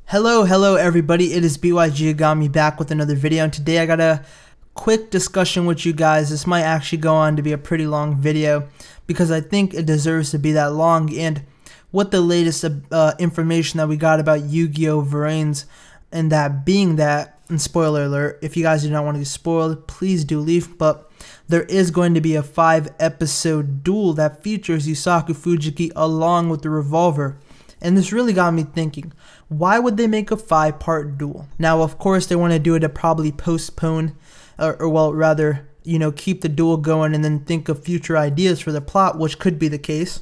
Hello everybody, it is BYG back with another video, and today I got a quick discussion with you guys. This might actually go on to be a pretty long video because I think it deserves to be that long, and what the latest information that we got about Yu-Gi-Oh! VRAINS, and that being that, and spoiler alert, if you guys do not want to get spoiled, please do leave, but there is going to be a 5-episode duel that features Yusaku Fujiki along with the Revolver. And this really got me thinking, why would they make a 5-part duel? Now, of course, they want to do it to probably postpone, keep the duel going and then think of future ideas for the plot, which could be the case.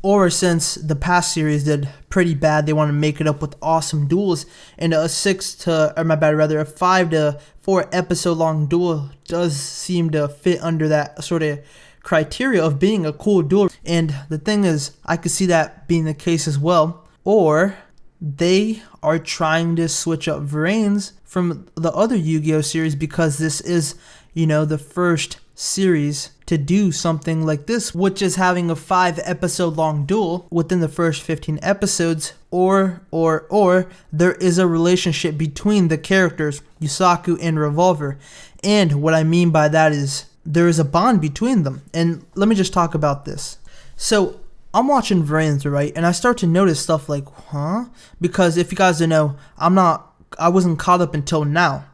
Or since the past series did pretty bad, they want to make it up with awesome duels, and a 5 to 4 episode long duel does seem to fit under that sort of criteria of being a cool duel. And the thing is, I could see that being the case as well. Or they are trying to switch up VRAINS from the other Yu-Gi-Oh! Series because this is, the first series to do something like this, which is having a 5-episode long duel within the first 15 episodes, or there is a relationship between the characters Yusaku and Revolver. And what I mean by that is there is a bond between them. And let me just talk about this. So I'm watching VRAINS, right? And I start to notice stuff like, because if you guys don't know, I wasn't caught up until now.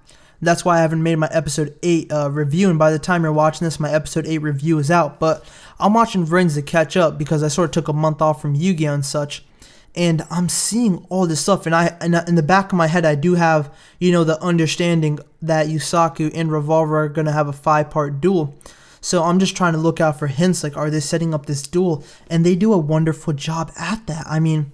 That's why I haven't made my episode 8 review, and by the time you're watching this, my episode 8 review is out. But I'm watching VRAINS to catch up because I sort of took a month off from Yu-Gi-Oh! And such. And I'm seeing all this stuff, and in the back of my head, I do have, the understanding that Yusaku and Revolver are going to have a 5-part duel. So I'm just trying to look out for hints, like, are they setting up this duel? And they do a wonderful job at that. I mean,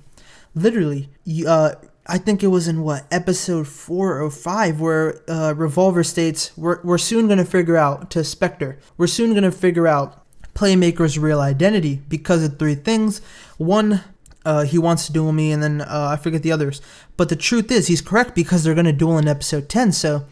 literally, I think it was in, episode 4 or 5, where Revolver states, we're soon going to figure out, to Spectre, we're soon going to figure out Playmaker's real identity because of 3 things. One, he wants to duel me, and then I forget the others. But the truth is, he's correct because they're going to duel in episode 10. So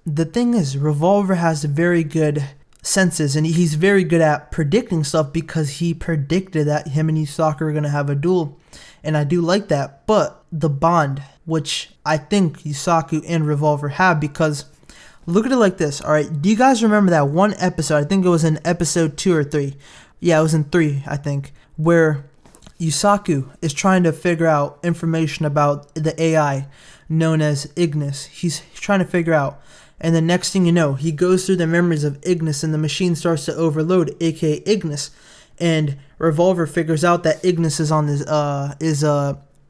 the thing is, Revolver has very good senses, and he's very good at predicting stuff because he predicted that him and Yusaku are going to have a duel. And I do like that. But the bond, which I think Yusaku and Revolver have, because look at it like this, alright? Do you guys remember that one episode? I think it was in episode 2 or 3. Yeah, it was in 3, I think, where Yusaku is trying to figure out information about the AI known as Ignis. He's trying to figure out, and the next thing you know, he goes through the memories of Ignis and the machine starts to overload, aka Ignis. And Revolver figures out that Ignis is on this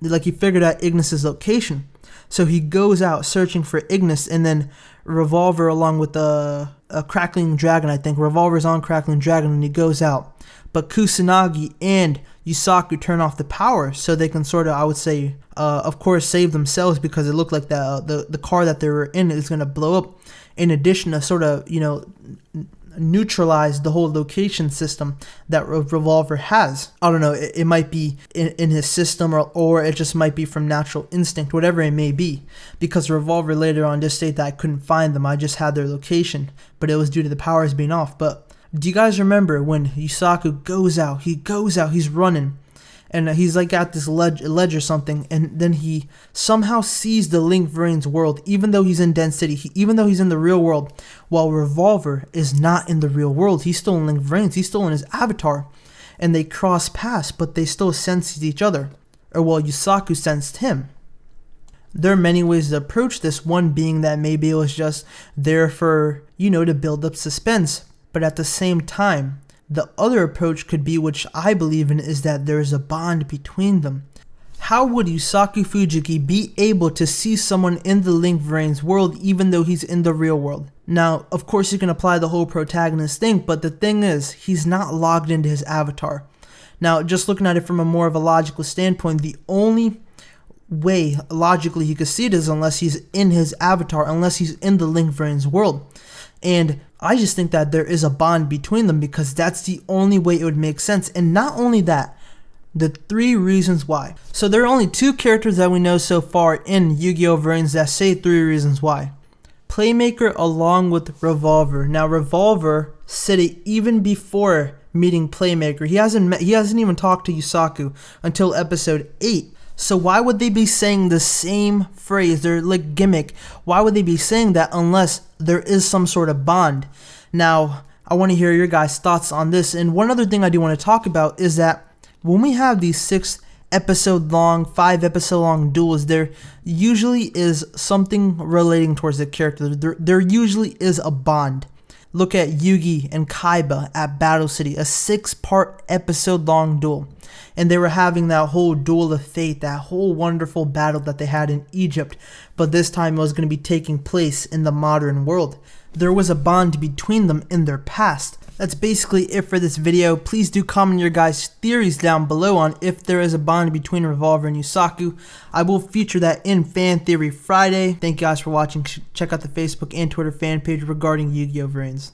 he figured out Ignis's location. So he goes out searching for Ignis, and then Revolver, along with a Crackling Dragon, I think Revolver's on Crackling Dragon, and he goes out. But Kusanagi and Yusaku turn off the power so they can sort of, I would say, of course, save themselves, because it looked like the car that they were in is going to blow up. In addition to sort of, neutralize the whole location system that Revolver has. I don't know, it might be in his system, or it just might be from natural instinct, whatever it may be, because Revolver later on just stated that I couldn't find them, I just had their location, but it was due to the powers being off. But do you guys remember when Yusaku goes out, he's running, and he's like at this ledge or something, and then he somehow sees the Link VRAINS world, even though he's in Den City, even though he's in the real world, while Revolver is not in the real world. He's still in Link VRAINS, he's still in his avatar, and they cross paths, but they still sense each other, or Yusaku sensed him. There are many ways to approach this, one being that maybe it was just there for, to build up suspense, but at the same time, the other approach could be, which I believe in, is that there is a bond between them. How would Yusaku Fujiki be able to see someone in the Link VRAINS world even though he's in the real world? Now, of course you can apply the whole protagonist thing, but the thing is, he's not logged into his avatar. Now, just looking at it from a more of a logical standpoint, the only way logically he could see it is unless he's in his avatar, unless he's in the Link VRAINS world. And I just think that there is a bond between them because that's the only way it would make sense. And not only that, the 3 reasons why. So there are only 2 characters that we know so far in Yu-Gi-Oh! VRAINS that say 3 reasons why. Playmaker along with Revolver. Now Revolver said it even before meeting Playmaker. He hasn't even talked to Yusaku until episode 8. So why would they be saying the same phrase, their like gimmick? Why would they be saying that unless there is some sort of bond? Now, I want to hear your guys' thoughts on this. And one other thing I do want to talk about is that when we have these 6-episode long, 5-episode long duels, there usually is something relating towards the character. There usually is a bond. Look at Yugi and Kaiba at Battle City, a 6-part episode long duel. And they were having that whole duel of fate, that whole wonderful battle that they had in Egypt. But this time it was going to be taking place in the modern world. There was a bond between them in their past. That's basically it for this video. Please do comment your guys' theories down below on if there is a bond between Revolver and Yusaku. I will feature that in Fan Theory Friday. Thank you guys for watching. Check out the Facebook and Twitter fan page regarding Yu-Gi-Oh! VRAINS.